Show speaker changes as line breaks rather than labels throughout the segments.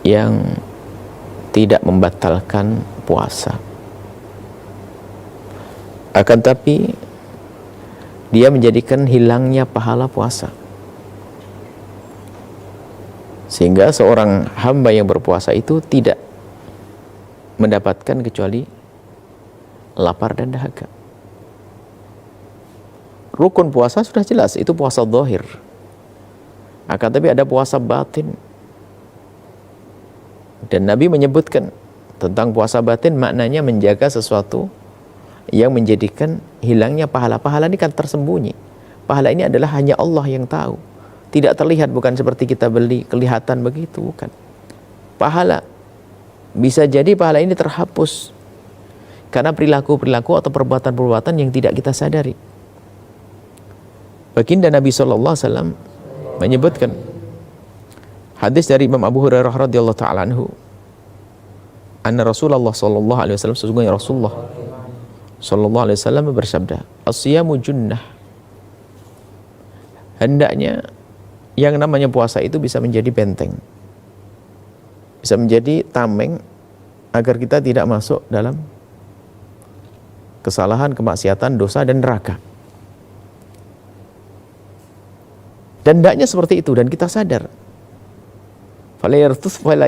yang tidak membatalkan puasa, akan tapi dia menjadikan hilangnya pahala puasa, sehingga seorang hamba yang berpuasa itu tidak mendapatkan kecuali lapar dan dahaga. Rukun puasa sudah jelas, itu puasa zahir. Akan tapi ada puasa batin. Dan Nabi menyebutkan tentang puasa batin, maknanya menjaga sesuatu yang menjadikan hilangnya pahala. Pahala ini kan tersembunyi. Pahala ini adalah hanya Allah yang tahu. Tidak terlihat, bukan seperti kita beli, kelihatan begitu, bukan. Pahala, bisa jadi pahala ini terhapus karena perilaku-perilaku atau perbuatan-perbuatan yang tidak kita sadari. Baginda Nabi SAW menyebutkan hadis dari Imam Abu Hurairah radhiyallahu ta'ala anhu, anna Rasulullah sallallahu alaihi wasallam, sesungguhnya Rasulullah sallallahu alaihi wasallam bersabda, as-siyamu junnah. Hendaknya yang namanya puasa itu bisa menjadi benteng, bisa menjadi tameng agar kita tidak masuk dalam kesalahan, kemaksiatan, dosa dan neraka. Dan hendaknya seperti itu, dan kita sadar. Fala yarfuth wala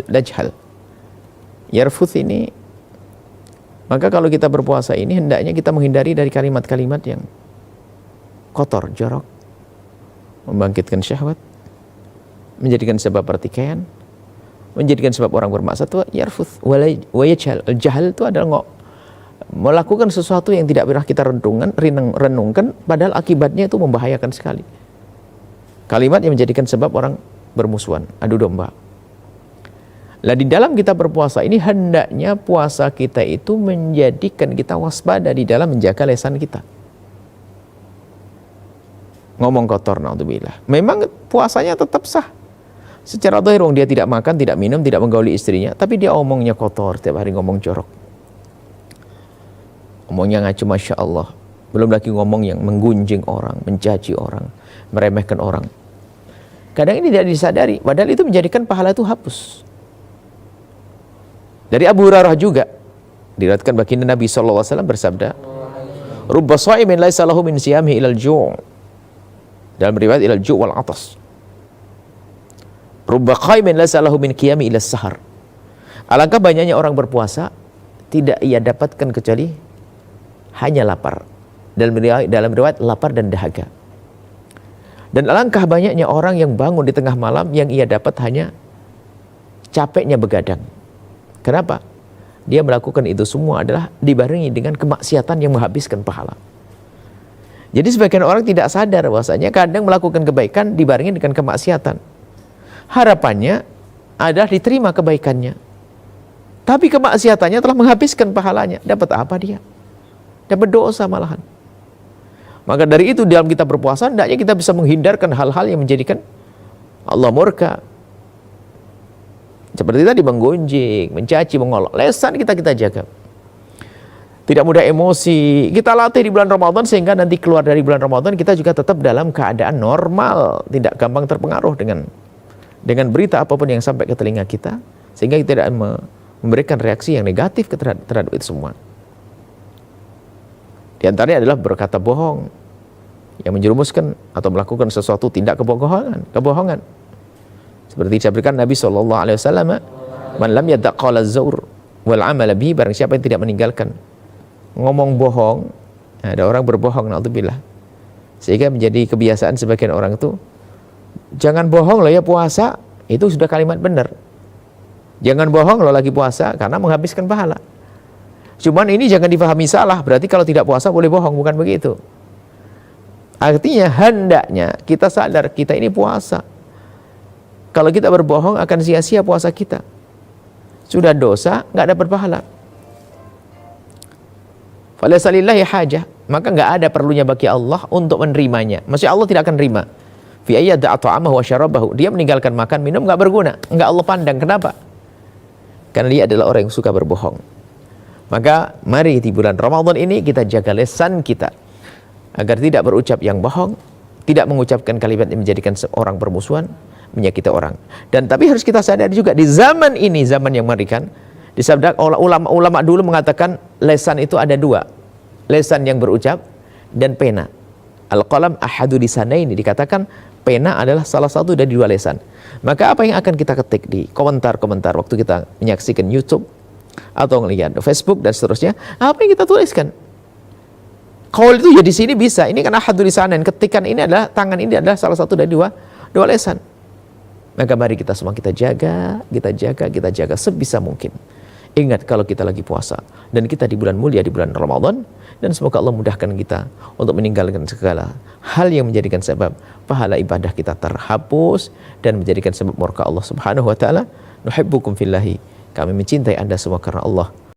yajhal. Yarfuth ini, maka kalau kita berpuasa ini hendaknya kita menghindari dari kalimat-kalimat yang kotor, jorok, membangkitkan syahwat, menjadikan sebab pertikaian, menjadikan sebab orang bermaksiat. Itu yarfuth wa yajhal. Al-jahal itu adalah melakukan sesuatu yang tidak pernah kita renungkan, padahal akibatnya itu membahayakan sekali. Kalimat yang menjadikan sebab orang bermusuhan, adu domba. Lah di dalam kita berpuasa ini hendaknya puasa kita itu menjadikan kita waspada di dalam menjaga lisan kita. Ngomong kotor, naudzubillah. Memang puasanya tetap sah. Secara zahir dia tidak makan, tidak minum, tidak menggauli istrinya, tapi dia omongnya kotor, tiap hari ngomong jorok. Ngomongnya ngaco, masya Allah. Belum lagi ngomong yang menggunjing orang, mencaci orang, meremehkan orang. Kadang ini tidak disadari, padahal itu menjadikan pahala itu hapus. Dari Abu Hurairah juga diriwayatkan baginda Nabi SAW bersabda, rubba sha'imin laisa lahu min siyamihi ilal ju'. Dalam riwayat ilal ju' wal atas. Rubba qaimin laisa lahu min qiyami ilas sahar. Alangkah banyaknya orang berpuasa tidak ia dapatkan kecuali hanya lapar. Dalam riwayat lapar dan dahaga. Dan alangkah banyaknya orang yang bangun di tengah malam yang ia dapat hanya capeknya begadang. Kenapa? Dia melakukan itu semua adalah dibarengi dengan kemaksiatan yang menghabiskan pahala. Jadi sebagian orang tidak sadar bahwasanya kadang melakukan kebaikan dibarengi dengan kemaksiatan. Harapannya adalah diterima kebaikannya. Tapi kemaksiatannya telah menghabiskan pahalanya. Dapat apa dia? Dapat dosa malahan. Maka dari itu dalam kita berpuasa hendaknya kita bisa menghindarkan hal-hal yang menjadikan Allah murka. Seperti tadi menggunjing, mencaci, mengolok. Lisan kita jaga. Tidak mudah emosi. Kita latih di bulan Ramadan sehingga nanti keluar dari bulan Ramadan kita juga tetap dalam keadaan normal, tidak gampang terpengaruh dengan berita apapun yang sampai ke telinga kita, sehingga kita tidak memberikan reaksi yang negatif terhadap itu semua. Di antaranya adalah berkata bohong yang menjerumuskan atau melakukan sesuatu tindak kebohongan. Seperti disabdakan Nabi SAW, man lam yada' qawla az-zur wal amala bihi, barang siapa yang tidak meninggalkan ngomong bohong. Ada orang berbohong, naudzubillah, sehingga menjadi kebiasaan sebagian orang itu, jangan bohong loh ya puasa, itu sudah kalimat benar. Jangan bohong loh lagi puasa, karena menghabiskan pahala. Cuman ini jangan difahami salah, berarti kalau tidak puasa boleh bohong, bukan begitu. Artinya hendaknya kita sadar kita ini puasa. Kalau kita berbohong akan sia-sia puasa kita. Sudah dosa, nggak dapat pahala. Falaysa lillahi hajah, maka nggak ada perlunya bagi Allah untuk menerimanya. Maksudnya Allah tidak akan terima. Fi ayyada'a ta'amahu wa syarabahu. Dia meninggalkan makan, minum nggak berguna, nggak Allah pandang. Kenapa? Karena dia adalah orang yang suka berbohong. Maka mari di bulan Ramadan ini kita jaga lisan kita agar tidak berucap yang bohong, tidak mengucapkan kalimat yang menjadikan seorang bermusuhan, menyakiti orang. Dan tapi harus kita sadari juga di zaman ini, zaman yang mengerikan, disabda ulama dulu mengatakan lesan itu ada dua, lesan yang berucap dan pena. Al-qalam ahadu lisanaini, dikatakan pena adalah salah satu dari dua lesan. Maka apa yang akan kita ketik di komentar-komentar waktu kita menyaksikan YouTube atau melihat Facebook dan seterusnya, apa yang kita tuliskan? Qaul itu ya di sini bisa. Ini kan ahadu lisanain, ketikan ini adalah, tangan ini adalah salah satu dari dua lesan. Maka mari kita semua kita jaga sebisa mungkin. Ingat kalau kita lagi puasa dan kita di bulan mulia, di bulan Ramadan, dan semoga Allah mudahkan kita untuk meninggalkan segala hal yang menjadikan sebab pahala ibadah kita terhapus dan menjadikan sebab murka Allah Subhanahu wa taala. Nuhibbukum fillahi. Kami mencintai Anda semua karena Allah.